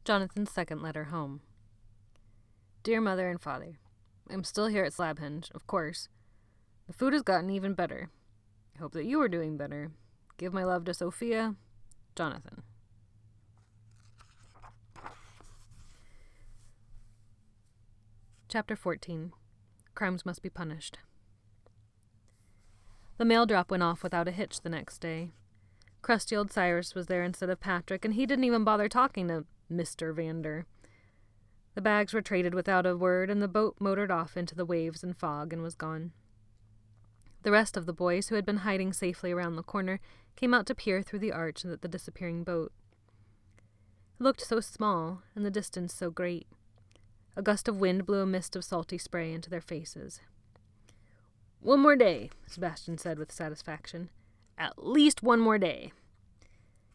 Jonathan's second letter home. Dear Mother and Father, I'm still here at Slabhenge, of course. The food has gotten even better. I hope that you are doing better. Give my love to Sophia, Jonathan. Chapter 14. Crimes Must Be Punished. The mail drop went off without a hitch the next day. Crusty old Cyrus was there instead of Patrick, and he didn't even bother talking to Mr. Vander. The bags were traded without a word, and the boat motored off into the waves and fog and was gone. The rest of the boys, who had been hiding safely around the corner, came out to peer through the arch at the disappearing boat. It looked so small, and the distance so great. A gust of wind blew a mist of salty spray into their faces. "One more day," Sebastian said with satisfaction. "At least one more day."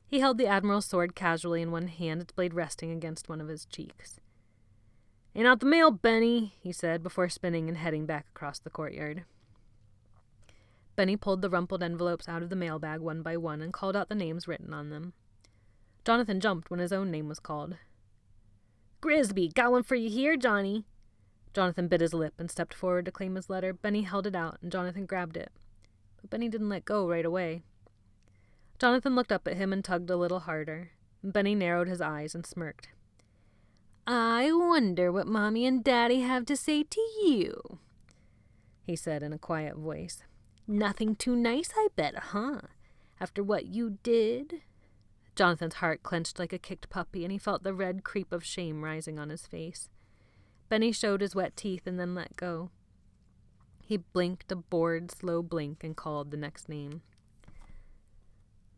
He held the Admiral's sword casually in one hand, its blade resting against one of his cheeks. "Ain't out the mail, Benny," he said, before spinning and heading back across the courtyard. Benny pulled the rumpled envelopes out of the mailbag one by one and called out the names written on them. Jonathan jumped when his own name was called. "Grisby, got one for you here, Johnny." Jonathan bit his lip and stepped forward to claim his letter. Benny held it out, and Jonathan grabbed it. But Benny didn't let go right away. Jonathan looked up at him and tugged a little harder. Benny narrowed his eyes and smirked. "I wonder what Mommy and Daddy have to say to you," he said in a quiet voice. "Nothing too nice, I bet, huh? After what you did?" Jonathan's heart clenched like a kicked puppy, and he felt the red creep of shame rising on his face. Benny showed his wet teeth and then let go. He blinked a bored, slow blink and called the next name.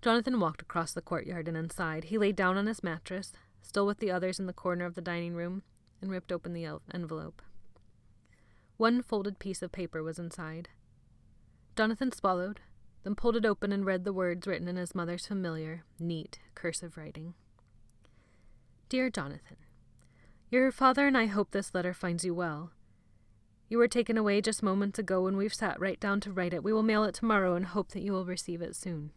Jonathan walked across the courtyard and inside. He lay down on his mattress, still with the others in the corner of the dining room, and ripped open the envelope. One folded piece of paper was inside. Jonathan swallowed, then pulled it open and read the words written in his mother's familiar, neat, cursive writing. "Dear Jonathan, your father and I hope this letter finds you well. You were taken away just moments ago, and we've sat right down to write it. We will mail it tomorrow and hope that you will receive it soon.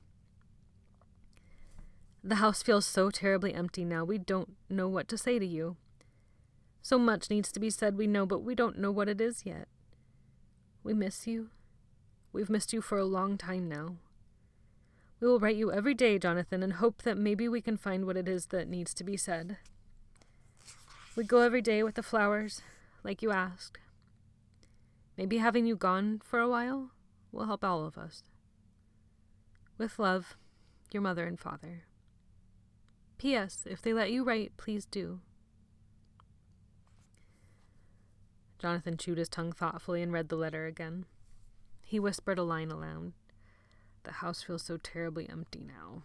The house feels so terribly empty now, we don't know what to say to you. So much needs to be said, we know, but we don't know what it is yet. We miss you. We've missed you for a long time now. We will write you every day, Jonathan, and hope that maybe we can find what it is that needs to be said. We go every day with the flowers, like you asked. Maybe having you gone for a while will help all of us. With love, your mother and father. P.S. If they let you write, please do." Jonathan chewed his tongue thoughtfully and read the letter again. He whispered a line aloud. "The house feels so terribly empty now."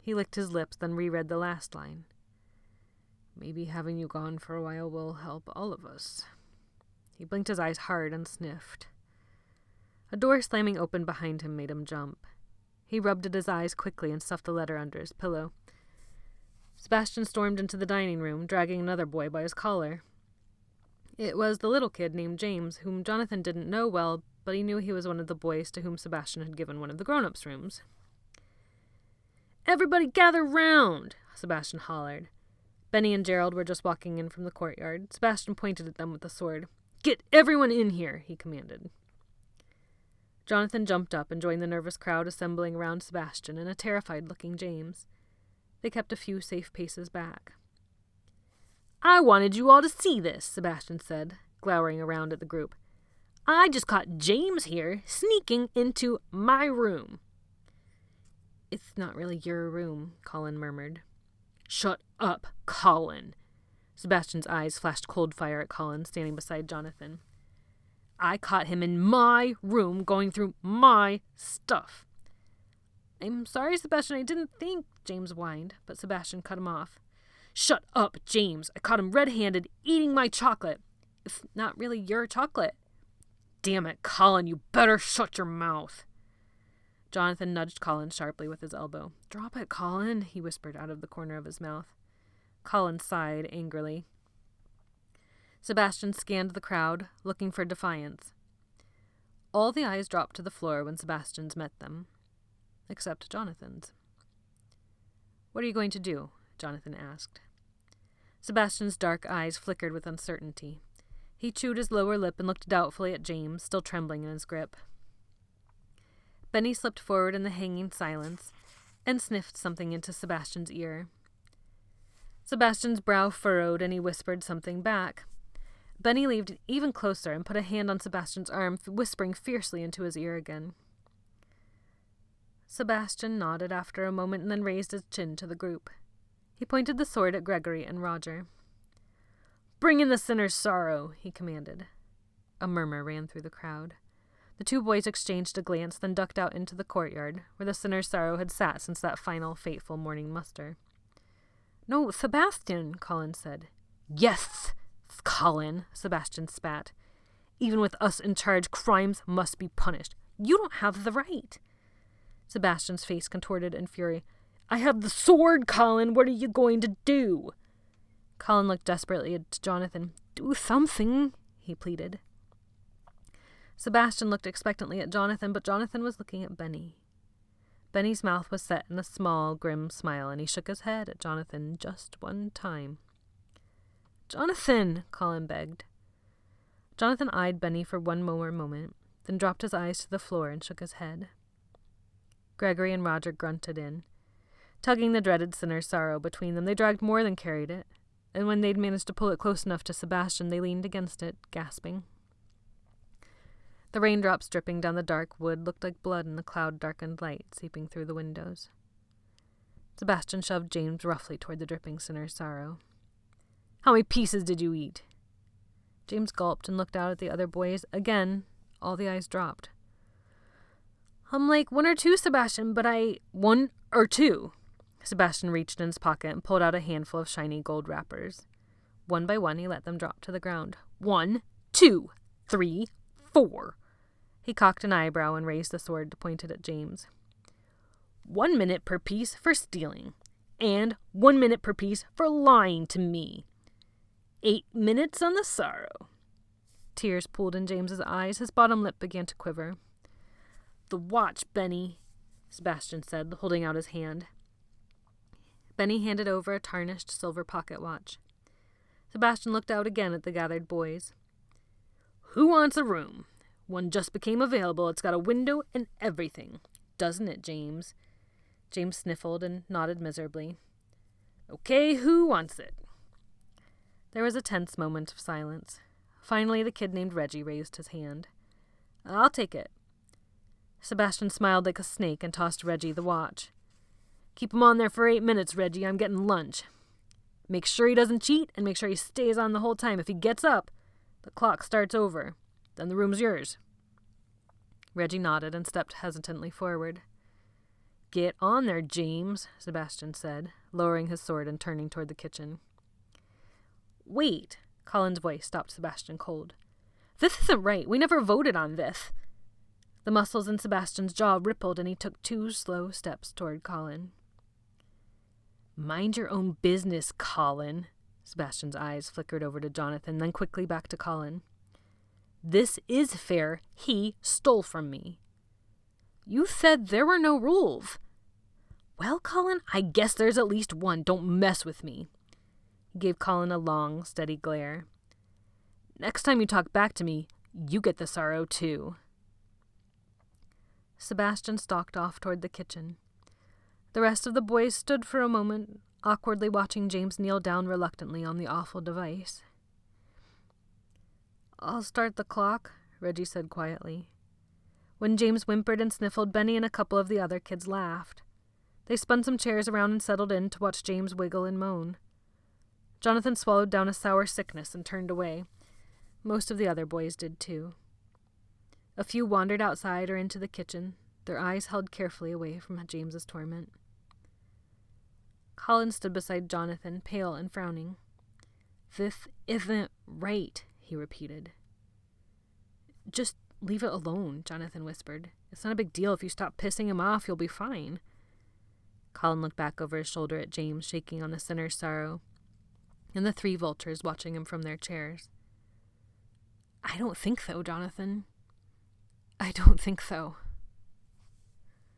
He licked his lips, then reread the last line. "Maybe having you gone for a while will help all of us." He blinked his eyes hard and sniffed. A door slamming open behind him made him jump. He rubbed at his eyes quickly and stuffed the letter under his pillow. Sebastian stormed into the dining room, dragging another boy by his collar. It was the little kid named James, whom Jonathan didn't know well, but he knew he was one of the boys to whom Sebastian had given one of the grown-ups' rooms. "Everybody gather round!" Sebastian hollered. Benny and Gerald were just walking in from the courtyard. Sebastian pointed at them with the sword. "Get everyone in here," he commanded. Jonathan jumped up and joined the nervous crowd assembling around Sebastian and a terrified-looking James. They kept a few safe paces back. "I wanted you all to see this," Sebastian said, glowering around at the group. "I just caught James here sneaking into my room." "It's not really your room," Colin murmured. "Shut up, Colin." Sebastian's eyes flashed cold fire at Colin, standing beside Jonathan. "I caught him in my room going through my stuff." "I'm sorry, Sebastian, I didn't think," James whined, but Sebastian cut him off. "Shut up, James. I caught him red-handed eating my chocolate. It's not really your chocolate." "Damn it, Colin, you better shut your mouth." Jonathan nudged Colin sharply with his elbow. "Drop it, Colin," he whispered out of the corner of his mouth. Colin sighed angrily. Sebastian scanned the crowd, looking for defiance. All the eyes dropped to the floor when Sebastian's met them, except Jonathan's. "What are you going to do?" Jonathan asked. Sebastian's dark eyes flickered with uncertainty. He chewed his lower lip and looked doubtfully at James, still trembling in his grip. Benny slipped forward in the hanging silence and sniffed something into Sebastian's ear. Sebastian's brow furrowed and he whispered something back. Benny leaned even closer and put a hand on Sebastian's arm, whispering fiercely into his ear again. Sebastian nodded after a moment and then raised his chin to the group. He pointed the sword at Gregory and Roger. "Bring in the sinner's sorrow," he commanded. A murmur ran through the crowd. The two boys exchanged a glance, then ducked out into the courtyard, where the sinner's sorrow had sat since that final, fateful morning muster. "No, Sebastian," Colin said. "Yes, Colin," Sebastian spat. "Even with us in charge, crimes must be punished. You don't have the right." Sebastian's face contorted in fury. "I have the sword, Colin. What are you going to do?" Colin looked desperately at Jonathan. "Do something," he pleaded. Sebastian looked expectantly at Jonathan, but Jonathan was looking at Benny. Benny's mouth was set in a small, grim smile, and he shook his head at Jonathan just one time. "Jonathan," Colin begged. Jonathan eyed Benny for one more moment, then dropped his eyes to the floor and shook his head. Gregory and Roger grunted in. Tugging the dreaded sinner's sorrow between them, they dragged more than carried it, and when they'd managed to pull it close enough to Sebastian, they leaned against it, gasping. The raindrops dripping down the dark wood looked like blood in the cloud-darkened light seeping through the windows. Sebastian shoved James roughly toward the dripping sinner's sorrow. "How many pieces did you eat?" James gulped and looked out at the other boys. Again, all the eyes dropped. Like 1 or 2, Sebastian, but 1 or 2. Sebastian reached in his pocket and pulled out a handful of shiny gold wrappers. One by one, he let them drop to the ground. 1, 2, 3, 4. He cocked an eyebrow and raised the sword to point it at James. 1 minute per piece for stealing, and 1 minute per piece for lying to me. 8 minutes on the sorrow. Tears pooled in James's eyes. His bottom lip began to quiver. "The watch, Benny," Sebastian said, holding out his hand. Benny handed over a tarnished silver pocket watch. Sebastian looked out again at the gathered boys. "Who wants a room? One just became available. It's got a window and everything. Doesn't it, James?" James sniffled and nodded miserably. "Okay, who wants it?" There was a tense moment of silence. Finally, the kid named Reggie raised his hand. "I'll take it." Sebastian smiled like a snake and tossed Reggie the watch. "Keep him on there for 8 minutes, Reggie. I'm getting lunch. Make sure he doesn't cheat, and make sure he stays on the whole time. If he gets up, the clock starts over. Then the room's yours." Reggie nodded and stepped hesitantly forward. "Get on there, James," Sebastian said, lowering his sword and turning toward the kitchen. "Wait," Colin's voice stopped Sebastian cold. "This isn't right. We never voted on this." The muscles in Sebastian's jaw rippled, and he took 2 slow steps toward Colin. "Mind your own business, Colin." Sebastian's eyes flickered over to Jonathan, then quickly back to Colin. "This is fair. He stole from me." "You said there were no rules." "Well, Colin, I guess there's at least one. Don't mess with me." He gave Colin a long, steady glare. "Next time you talk back to me, you get the sorrow too." Sebastian stalked off toward the kitchen. The rest of the boys stood for a moment, awkwardly watching James kneel down reluctantly on the awful device. "I'll start the clock," Reggie said quietly. When James whimpered and sniffled, Benny and a couple of the other kids laughed. They spun some chairs around and settled in to watch James wiggle and moan. Jonathan swallowed down a sour sickness and turned away. Most of the other boys did too. A few wandered outside or into the kitchen, their eyes held carefully away from James's torment. Colin stood beside Jonathan, pale and frowning. "This isn't right," he repeated. "Just leave it alone," Jonathan whispered. "It's not a big deal. If you stop pissing him off, you'll be fine." Colin looked back over his shoulder at James, shaking on the sinner's sorrow, and the 3 vultures watching him from their chairs. "I don't think so, Jonathan. I don't think so."